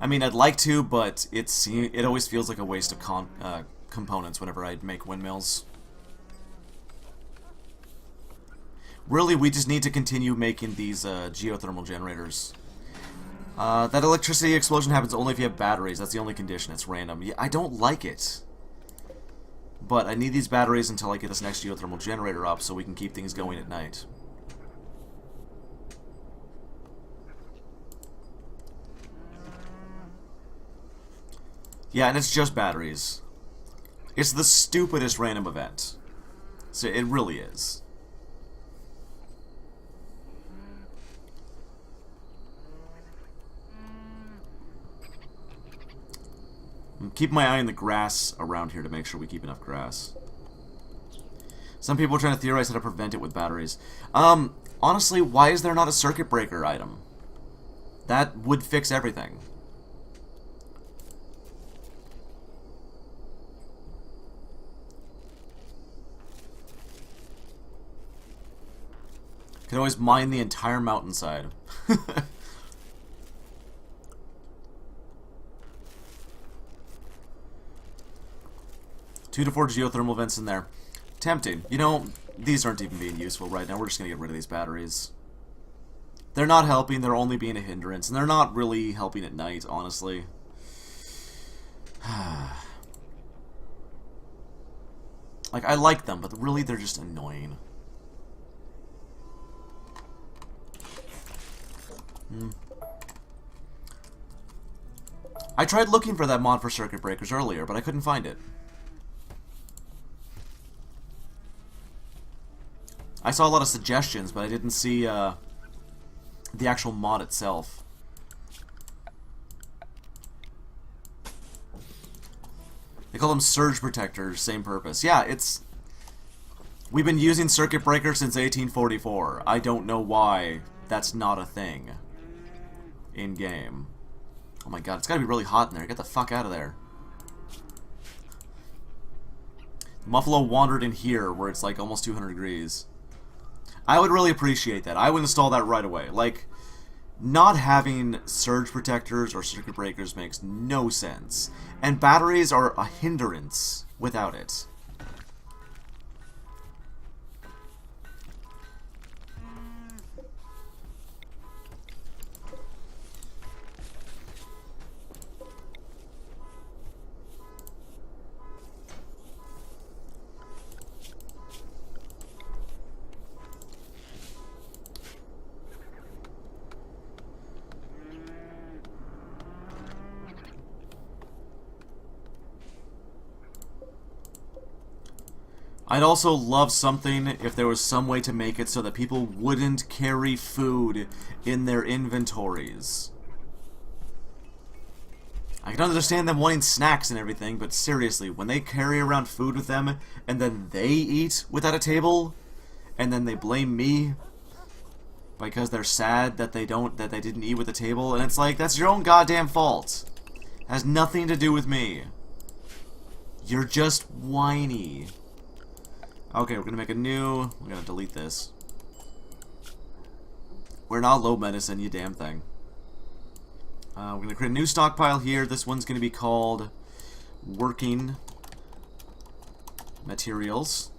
I mean, I'd like to, but it always feels like a waste of components whenever I make windmills. Really, we just need to continue making these geothermal generators. That electricity explosion happens only if you have batteries. That's the only condition. It's random. Yeah, I don't like it. But I need these batteries until I get this next geothermal generator up so we can keep things going at night. Yeah, and it's just batteries. It's the stupidest random event. So it really is. I'm keeping my eye on the grass around here to make sure we keep enough grass. Some people are trying to theorize how to prevent it with batteries. Honestly, why is there not a circuit breaker item? That would fix everything. Can always mine the entire mountainside. 2 to 4 geothermal vents in there. Tempting. You know, these aren't even being useful right now. We're just going to get rid of these batteries. They're not helping. They're only being a hindrance. And they're not really helping at night, honestly. Like, I like them, but really they're just annoying. I tried looking for that mod for circuit breakers earlier, but I couldn't find it. I saw a lot of suggestions, but I didn't see the actual mod itself. They call them surge protectors, same purpose. Yeah, it's... We've been using circuit breakers since 1844. I don't know why that's not a thing in-game. Oh my god, it's gotta be really hot in there. Get the fuck out of there. Muffalo wandered in here, where it's like almost 200 degrees. I would really appreciate that. I would install that right away. Like, not having surge protectors or circuit breakers makes no sense. And batteries are a hindrance without it. I'd also love something if there was some way to make it so that people wouldn't carry food in their inventories. I can understand them wanting snacks and everything, but seriously, when they carry around food with them, and then they eat without a table, and then they blame me because they're sad that they didn't eat with a table, and it's like, that's your own goddamn fault. It has nothing to do with me. You're just whiny. Okay, we're gonna make a new... We're gonna delete this. We're not low medicine, you damn thing. We're gonna create a new stockpile here. This one's gonna be called Working Materials.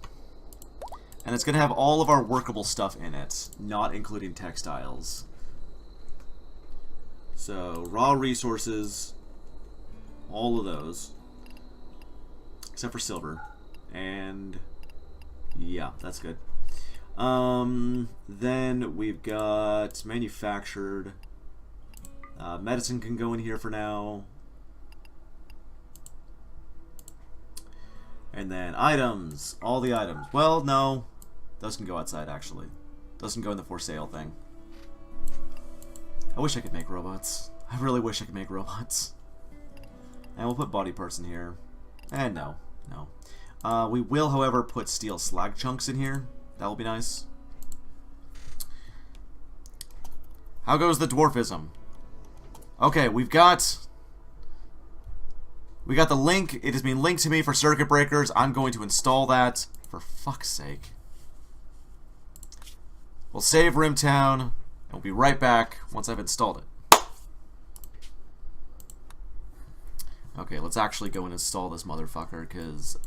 And it's gonna have all of our workable stuff in it, not including textiles. So, raw resources, all of those. Except for silver. And... yeah, that's good. Then we've got manufactured. Medicine can go in here for now. And then items. All the items. Well, no. Those can go outside, actually. Those can go in the for sale thing. I wish I could make robots. I really wish I could make robots. And we'll put body parts in here. And no. No. We will, however, put steel slag chunks in here. That will be nice. How goes the dwarfism? Okay, we got the link. It has been linked to me for circuit breakers. I'm going to install that. For fuck's sake. We'll save Rimtown, and we'll be right back once I've installed it. Okay, let's actually go and install this motherfucker, because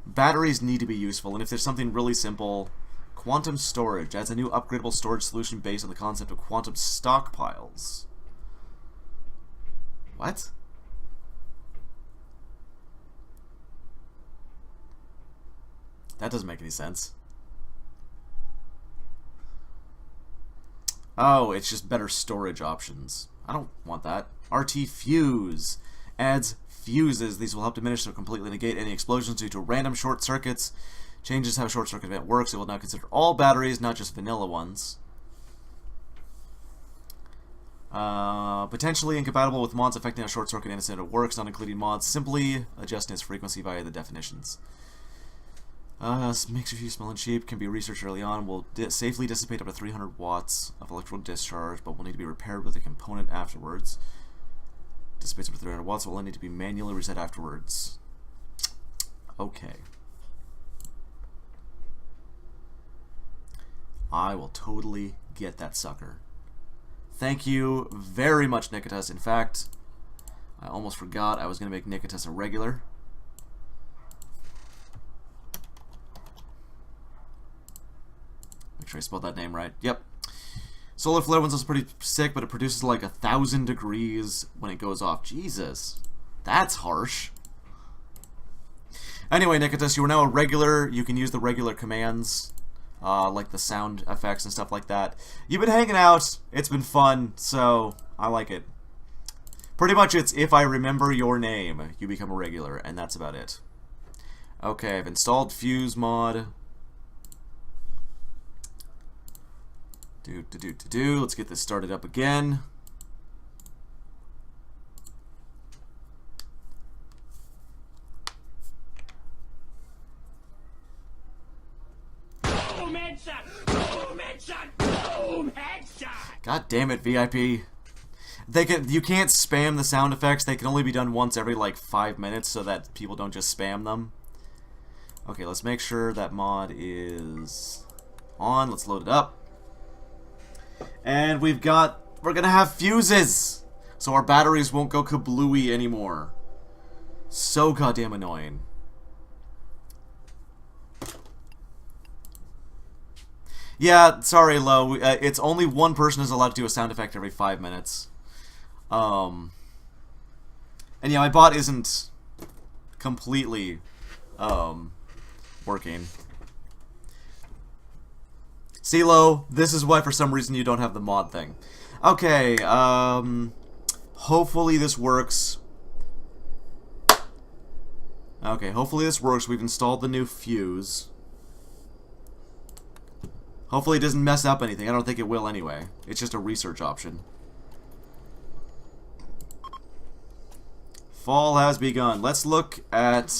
batteries need to be useful, and if there's something really simple... Quantum storage adds a new upgradable storage solution based on the concept of quantum stockpiles. What? That doesn't make any sense. Oh, it's just better storage options. I don't want that. RT Fuse adds fuses. These will help diminish or completely negate any explosions due to random short circuits. Changes how short circuit event works. It will now consider all batteries, not just vanilla ones. Potentially incompatible with mods affecting how short circuit incident works, not including mods. Simply adjusting its frequency via the definitions. Makes you smell and cheap. Can be researched early on. Will safely dissipate up to 300 watts of electrical discharge, but will need to be repaired with a component afterwards. Dissipates up to 300 watts. Will need to be manually reset afterwards. Okay. I will totally get that sucker. Thank you very much, Nikitas. In fact, I almost forgot I was going to make Nikitas a regular. Make sure I spelled that name right. Yep. Solar flare one's also pretty sick, but it produces like 1,000 degrees when it goes off. Jesus. That's harsh. Anyway, Nikitas, you are now a regular. You can use the regular commands. Like the sound effects and stuff like that. You've been hanging out. It's been fun, so I like it. Pretty much it's if I remember your name, you become a regular, and that's about it. Okay, I've installed Fuse mod. Let's get this started up again. God damn it, VIP. You can't spam the sound effects. They can only be done once every like 5 minutes so that people don't just spam them. Okay, let's make sure that mod is on. Let's load it up. And we're gonna have fuses! So our batteries won't go kablooey anymore. So goddamn annoying. Yeah, sorry, Lo. It's only one person is allowed to do a sound effect every 5 minutes. And yeah, my bot isn't completely working. See, Lo, this is why for some reason you don't have the mod thing. Okay, hopefully this works. Okay, hopefully this works. We've installed the new fuse. Hopefully it doesn't mess up anything. I don't think it will anyway. It's just a research option. Fall has begun. Let's look at...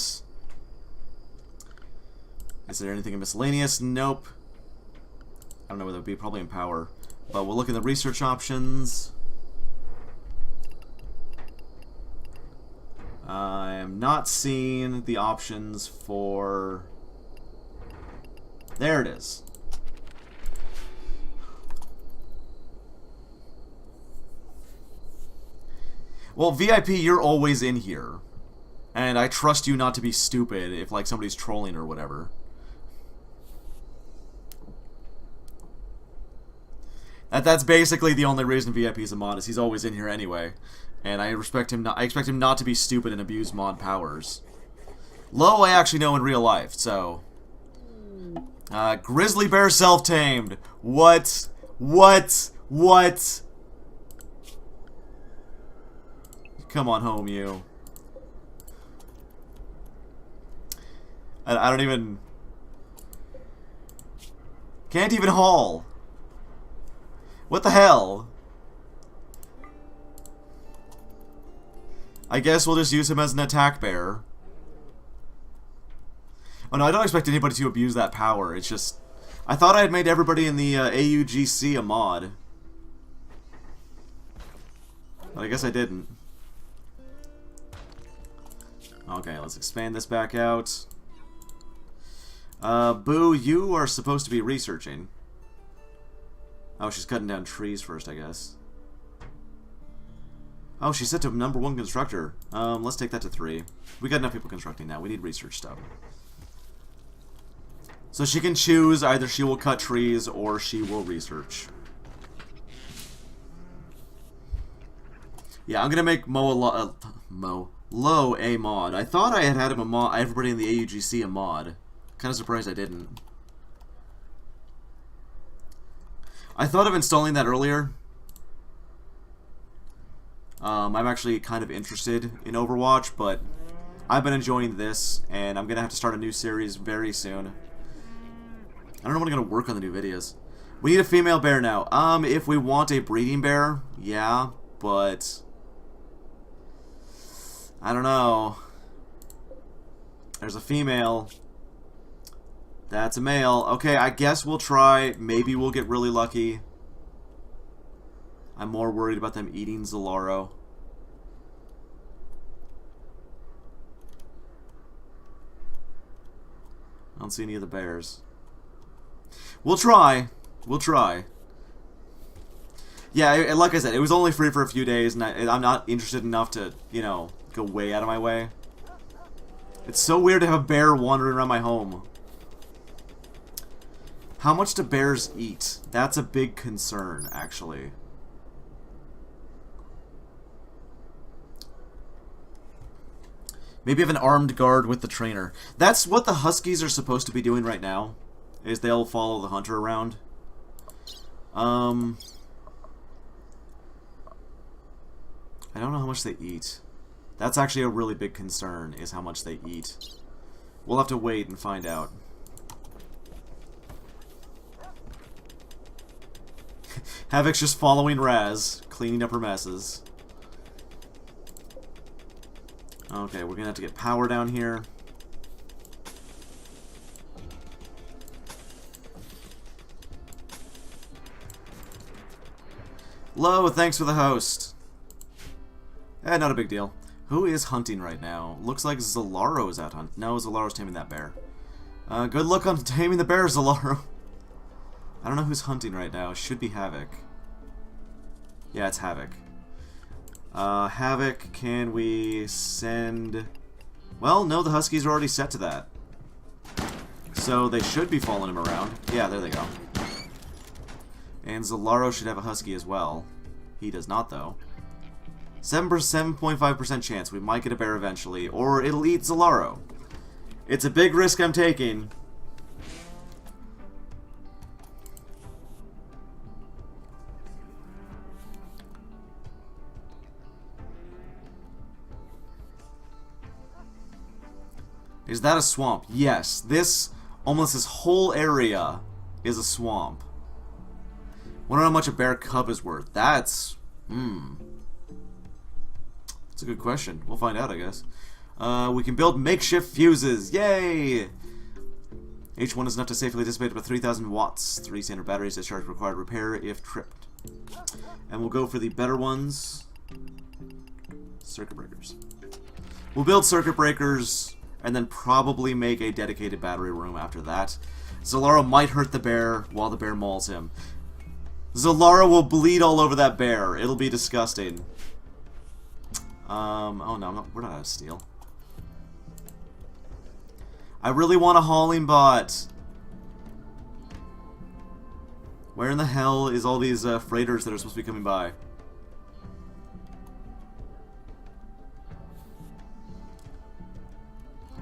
Is there anything in miscellaneous? Nope. I don't know whether it would be. Probably in power. But we'll look in the research options. I am not seeing the options for... There it is. Well, VIP, you're always in here. And I trust you not to be stupid if, like, somebody's trolling or whatever. That's basically the only reason VIP is a mod, is he's always in here anyway. And I expect him not to be stupid and abuse mod powers. Lo, I actually know in real life, so... Grizzly Bear self-tamed. What? Come on home, you. I don't even... Can't even haul. What the hell? I guess we'll just use him as an attack bear. Oh no, I don't expect anybody to abuse that power. It's just... I thought I had made everybody in the AUGC a mod. But I guess I didn't. Okay, let's expand this back out. Boo, you are supposed to be researching. Oh, she's cutting down trees first, I guess. Oh, she said to #1 constructor. Let's take that to 3. We got enough people constructing now. We need research stuff. So she can choose either she will cut trees or she will research. Yeah, I'm gonna make Low a mod. I thought I had him a mod. Everybody in the AUGC a mod. Kind of surprised I didn't. I thought of installing that earlier. I'm actually kind of interested in Overwatch, but I've been enjoying this, and I'm gonna have to start a new series very soon. I don't know when I'm gonna work on the new videos. We need a female bear now. If we want a breeding bear, yeah, but I don't know. There's a female. That's a male. Okay, I guess we'll try. Maybe we'll get really lucky. I'm more worried about them eating Zalaro. I don't see any of the bears. We'll try. We'll try. Yeah, like I said, it was only free for a few days, and I'm not interested enough to, you know, go way out of my way. It's so weird to have a bear wandering around my home. How much do bears eat? That's a big concern, actually. Maybe have an armed guard with the trainer. That's what the Huskies are supposed to be doing right now, is they'll follow the hunter around. I don't know how much they eat. That's actually a really big concern, is how much they eat. We'll have to wait and find out. Havoc's just following Raz, cleaning up her messes. Okay, we're gonna have to get power down here. Lo, thanks for the host. Not a big deal. Who is hunting right now? Looks like Zalaro is out hunting. No, Zalaro's taming that bear. Good luck on taming the bear, Zalaro. I don't know who's hunting right now. It should be Havoc. Yeah, it's Havoc. Havoc, can we send... Well, no, the Huskies are already set to that. So they should be following him around. Yeah, there they go. And Zalaro should have a Husky as well. He does not, though. 7.5% chance we might get a bear eventually, or it'll eat Zalaro. It's a big risk I'm taking. Is that a swamp? Yes. Almost this whole area is a swamp. Wonder how much a bear cub is worth. That's a good question. We'll find out, I guess. We can build makeshift fuses. Yay! Each one is enough to safely dissipate about 3,000 watts. 3 standard batteries discharge required repair if tripped. And we'll go for the better ones. Circuit breakers. We'll build circuit breakers and then probably make a dedicated battery room after that. Zalaro might hurt the bear while the bear mauls him. Zalaro will bleed all over that bear. It'll be disgusting. Oh no, we're not out of steel. I really want a hauling bot. Where in the hell is all these freighters that are supposed to be coming by?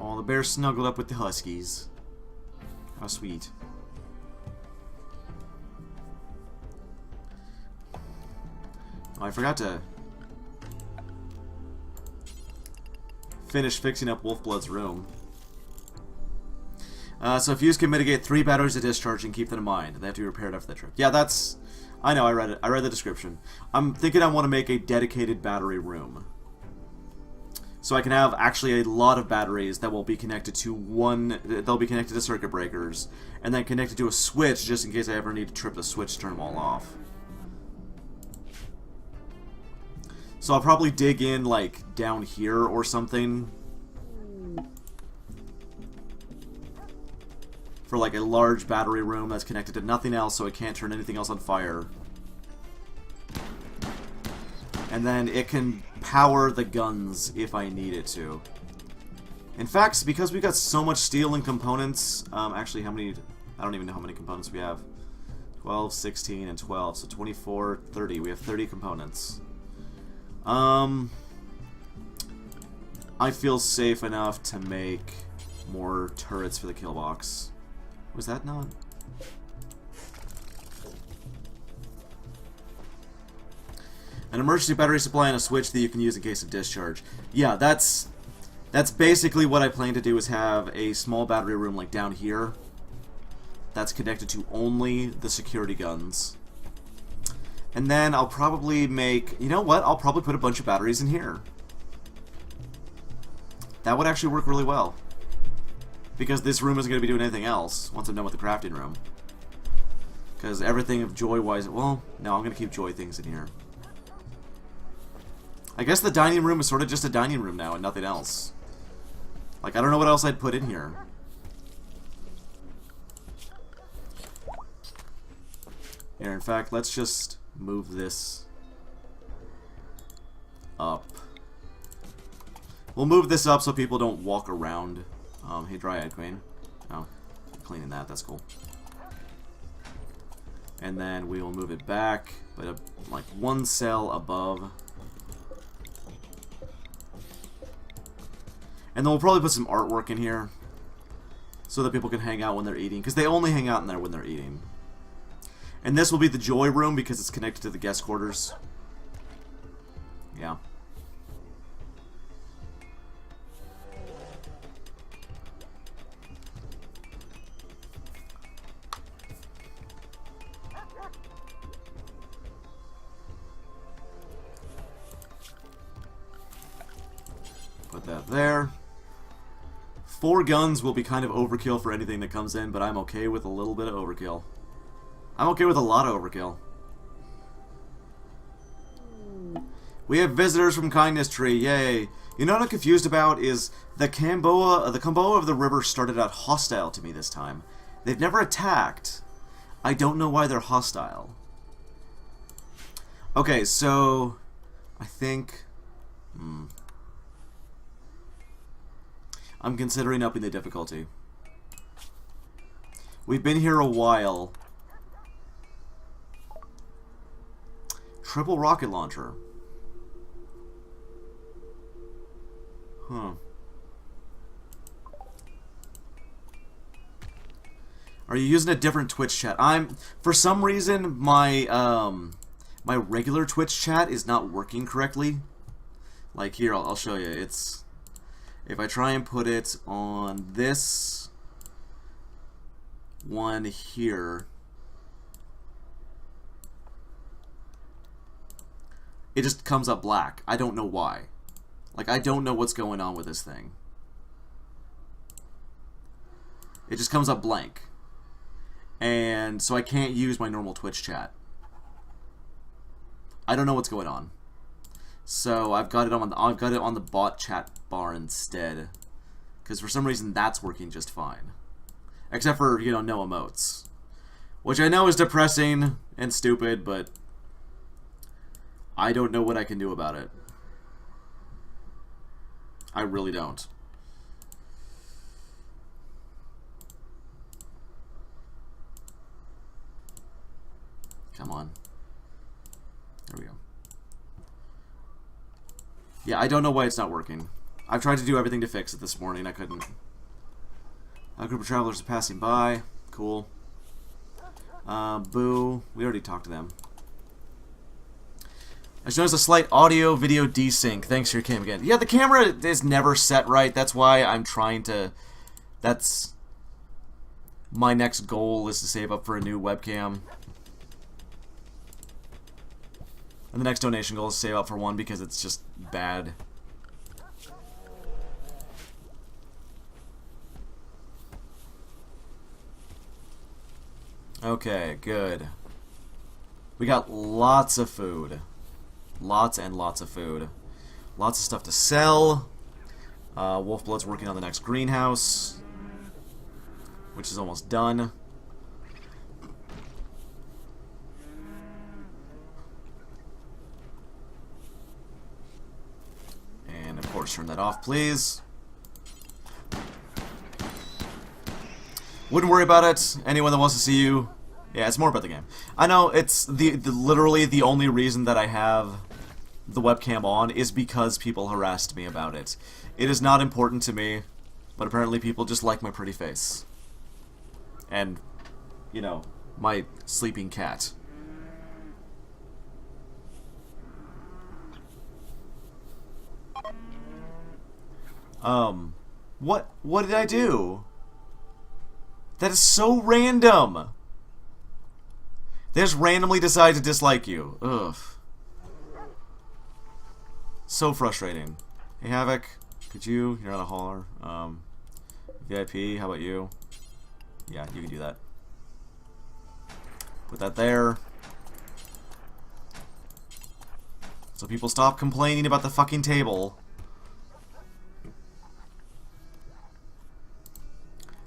Oh, the bear snuggled up with the Huskies. How sweet. Oh, I forgot to finish fixing up Wolfblood's room. So fuse can mitigate 3 batteries of discharge and keep them in mind. They have to be repaired after the trip. Yeah, that's... I know, I read it. I read the description. I'm thinking I want to make a dedicated battery room. So I can have actually a lot of batteries that will be connected to they'll be connected to circuit breakers, and then connected to a switch just in case I ever need to trip the switch to turn them all off. So I'll probably dig in, like, down here or something. For, like, a large battery room that's connected to nothing else so it can't turn anything else on fire. And then it can power the guns if I need it to. In fact, because we got so much steel and components, actually how many, I don't even know how many components we have. 12, 16, and 12, so 24, 30. We have 30 components. I feel safe enough to make more turrets for the kill box. Was that not? An emergency battery supply and a switch that you can use in case of discharge. Yeah, that's basically what I plan to do, is have a small battery room like down here that's connected to only the security guns. And then I'll probably make, you know what, I'll probably put a bunch of batteries in here. That would actually work really well. Because this room isn't going to be doing anything else once I'm done with the crafting room. Because everything of joy-wise, well, no, I'm going to keep joy things in here. I guess the dining room is sort of just a dining room now and nothing else. Like, I don't know what else I'd put in here. Here, in fact, let's just move this up. We'll move this up so people don't walk around. Hey, Dryad Queen. Oh, cleaning that, that's cool. And then we will move it back, but like one cell above. And then we'll probably put some artwork in here so that people can hang out when they're eating, because they only hang out in there when they're eating. And this will be the joy room because it's connected to the guest quarters. Yeah. Put that there. 4 guns will be kind of overkill for anything that comes in, but I'm okay with a little bit of overkill. I'm okay with a lot of overkill. We have visitors from Kindness Tree, yay! You know what I'm confused about is the Kamboa of the river started out hostile to me this time. They've never attacked. I don't know why they're hostile. Okay, so I think I'm considering upping the difficulty. We've been here a while. Triple rocket launcher. Huh. Are you using a different Twitch chat? For some reason my my regular Twitch chat is not working correctly. Like here, I'll show you. It's, if I try and put it on this one here, it just comes up black. I don't know why. Like, I don't know what's going on with this thing. It just comes up blank. And so I can't use my normal Twitch chat. I don't know what's going on. So I've got it on the bot chat bar instead. Because for some reason that's working just fine. Except for, you know, no emotes. Which I know is depressing and stupid, but I don't know what I can do about it. I really don't. Come on. There we go. Yeah, I don't know why it's not working. I've tried to do everything to fix it this morning. I couldn't. A group of travelers are passing by. Cool. Boo. We already talked to them. I just noticed a slight audio-video desync. Thanks for your cam again. Yeah, the camera is never set right. That's why I'm trying to... That's... My next goal is to save up for a new webcam. And the next donation goal is to save up for one because it's just bad. Okay, good. We got lots of food. Lots and lots of food. Lots of stuff to sell. Wolfblood's working on the next greenhouse, which is almost done. turn that off, please. Wouldn't worry about it. Anyone that wants to see you. Yeah, it's more about the game. I know it's literally the only reason that I have the webcam on is because people harassed me about it. It is not important to me, but apparently people just like my pretty face. And, you know, my sleeping cat. What did I do? That is so random! They just randomly decide to dislike you. Ugh. So frustrating. Hey, Havoc, could you? You're not a hauler. VIP, how about you? Yeah, you can do that. Put that there. So people stop complaining about the fucking table.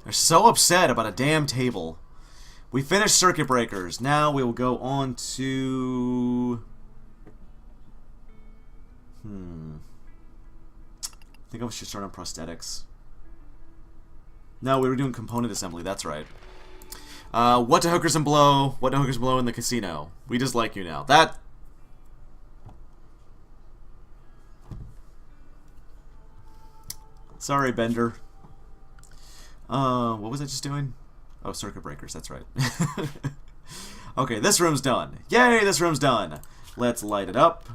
They're so upset about a damn table. We finished circuit breakers. Now we will go on to... I think I should start on prosthetics. No, we were doing component assembly. That's right. What do hookers and blow? What do hookers blow in the casino? We just like you now. That... Sorry, Bender. What was I just doing? Oh, circuit breakers, that's right. Okay, this room's done. Yay, this room's done. Let's light it up.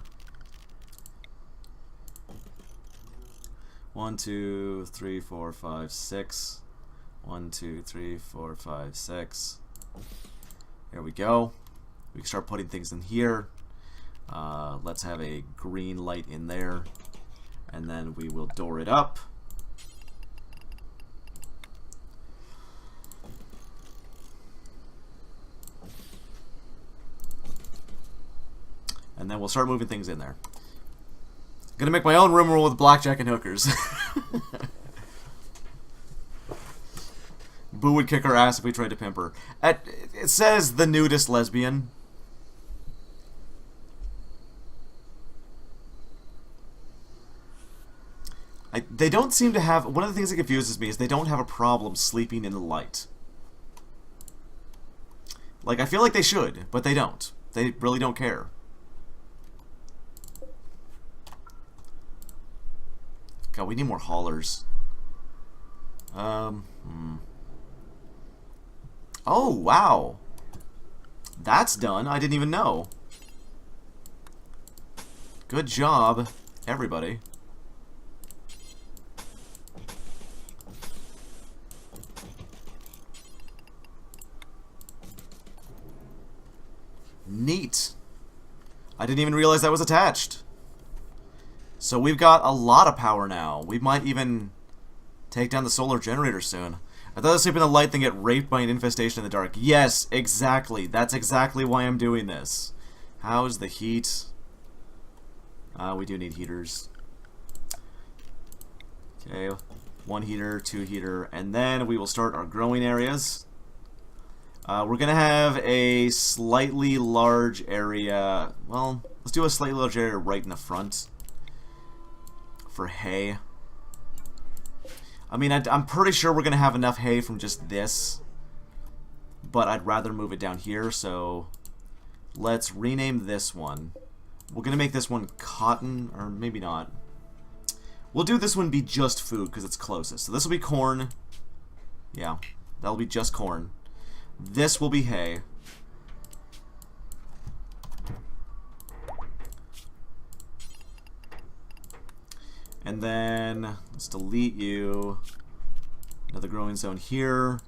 1, 2, 3, 4, 5, 6. 1, 2, 3, 4, 5, 6. There we go. We can start putting things in here. Let's have a green light in there. And then we will door it up. And then we'll start moving things in there. Gonna make my own RimWorld with blackjack and hookers. Boo would kick our ass if we tried to pimp her. It says the nudist lesbian. They don't seem to have... One of the things that confuses me is they don't have a problem sleeping in the light. Like, I feel like they should, but they don't. They really don't care. God, we need more haulers. Oh, wow. That's done. I didn't even know. Good job, everybody. Neat. I didn't even realize that was attached. So we've got a lot of power now. We might even take down the solar generator soon. I thought I was sleeping in the light then get raped by an infestation in the dark. Yes, exactly. That's exactly why I'm doing this. How's the heat? We do need heaters. Okay, 1 heater, 2 heater, and then we will start our growing areas. We're going to have a slightly large area. Well, let's do a slightly large area right in the front. For hay. I mean, I'm pretty sure we're going to have enough hay from just this. But I'd rather move it down here, so let's rename this one. We're going to make this one cotton, or maybe not. We'll do this one be just food, because it's closest. So this will be corn. Yeah, that'll be just corn. This will be hay. And then, let's delete you. Another growing zone here.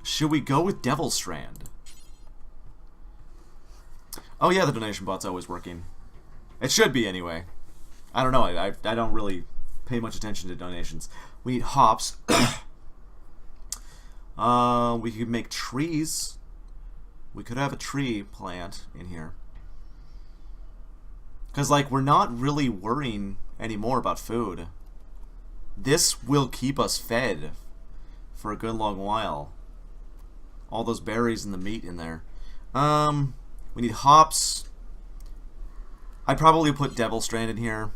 Should we go with Devil Strand? Oh yeah, the donation bot's always working. It should be anyway. I don't know, I don't really pay much attention to donations. We need hops. We could make trees. We could have a tree plant in here. Because, like, we're not really worrying anymore about food. This will keep us fed for a good long while. All those berries and the meat in there. We need hops. I'd probably put Devil Strand in here.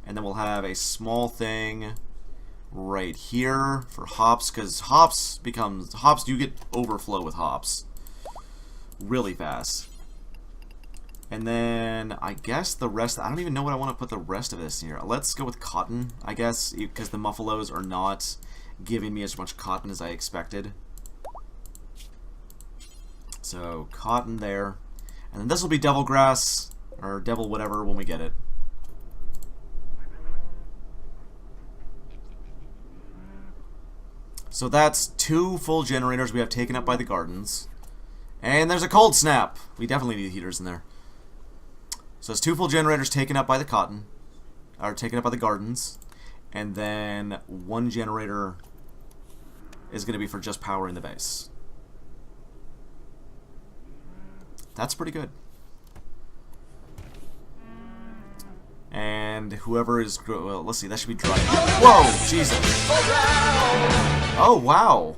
And then we'll have a small thing right here for hops, because hops, you get overflow with hops really fast. And then I guess the rest, I don't even know what I want to put the rest of this here. Let's go with cotton, I guess, because the muffalos are not giving me as much cotton as I expected. So cotton there. And then this will be devil grass, or devil whatever when we get it. So that's 2 full generators we have taken up by the gardens. And there's a cold snap! We definitely need heaters in there. So it's 2 full generators taken up by the cotton, or taken up by the gardens. And then 1 generator is going to be for just powering the base. That's pretty good. And whoever is... Well, let's see, that should be dry. Whoa! Jesus! Oh, wow!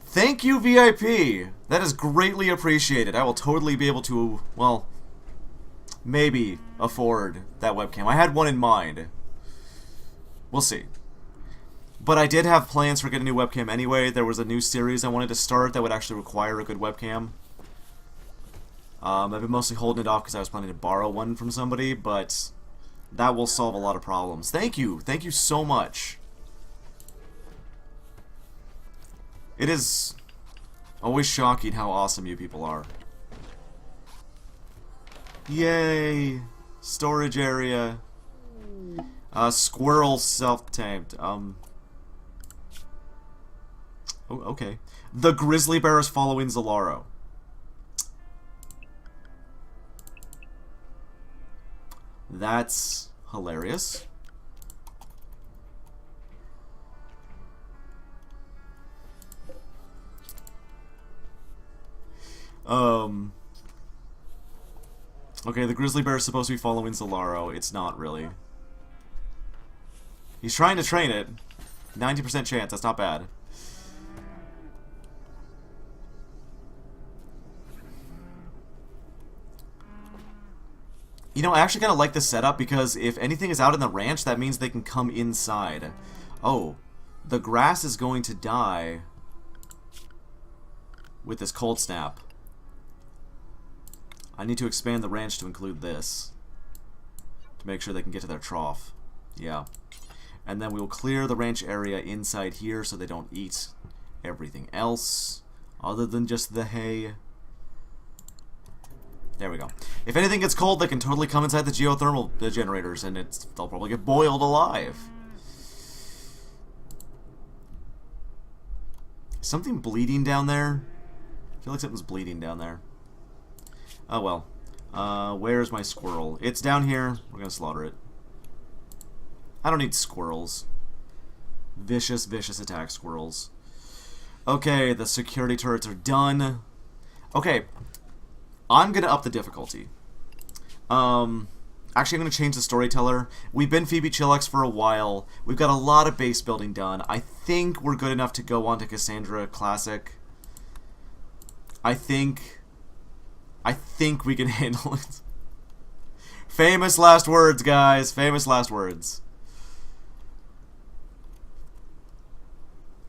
Thank you, VIP! That is greatly appreciated. I will totally be able to, well, maybe afford that webcam. I had one in mind. We'll see. But I did have plans for getting a new webcam anyway. There was a new series I wanted to start that would actually require a good webcam. I've been mostly holding it off because I was planning to borrow one from somebody, but that will solve a lot of problems. Thank you! Thank you so much! It is always shocking how awesome you people are. Yay! Storage area. Squirrel self-tamed. Oh, okay. The grizzly bear is following Zalaro. That's hilarious. Okay, the grizzly bear is supposed to be following Zalaro. It's not really. He's trying to train it. 90% chance, that's not bad. You know, I actually kind of like this setup because if anything is out in the ranch, that means they can come inside. Oh, the grass is going to die with this cold snap. I need to expand the ranch to include this to make sure they can get to their trough. Yeah. And then we will clear the ranch area inside here so they don't eat everything else other than just the hay. There we go. If anything gets cold, they can totally come inside the geothermal generators, and they'll probably get boiled alive. Is something bleeding down there? I feel like something's bleeding down there. Oh well. Where's my squirrel? It's down here. We're gonna slaughter it. I don't need squirrels. Vicious, vicious attack squirrels. Okay, the security turrets are done. Okay. I'm gonna up the difficulty. Actually, I'm gonna change the storyteller. We've been Phoebe Chillax for a while. We've got a lot of base building done. I think we're good enough to go on to Cassandra Classic. I think we can handle it. Famous last words, guys. Famous last words.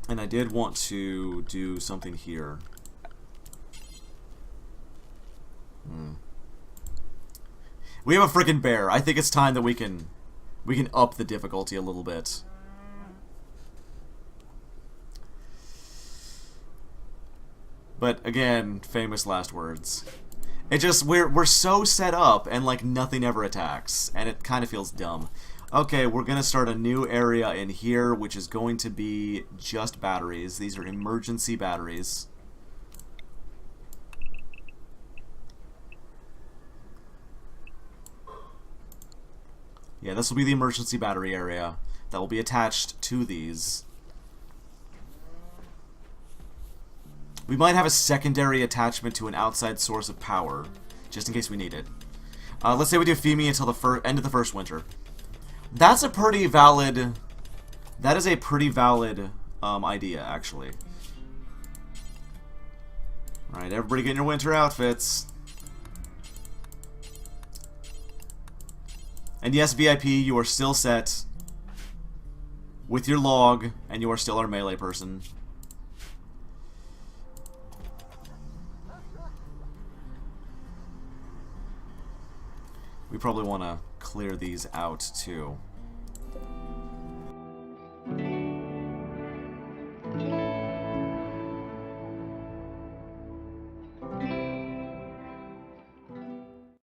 And I did want to do something here. We have a freaking bear. I think it's time that we can up the difficulty a little bit. But again, famous last words. It just we're so set up and like nothing ever attacks, and it kind of feels dumb. Okay, we're gonna start a new area in here, which is going to be just batteries. These are emergency batteries. Yeah, this will be the emergency battery area that will be attached to these. We might have a secondary attachment to an outside source of power, just in case we need it. Let's say we do FEMI until the end of the first winter. That's a pretty valid... That is a pretty valid idea, actually. Alright, everybody get in your winter outfits. And yes, VIP, you are still set with your log, and you are still our melee person. We probably want to clear these out, too.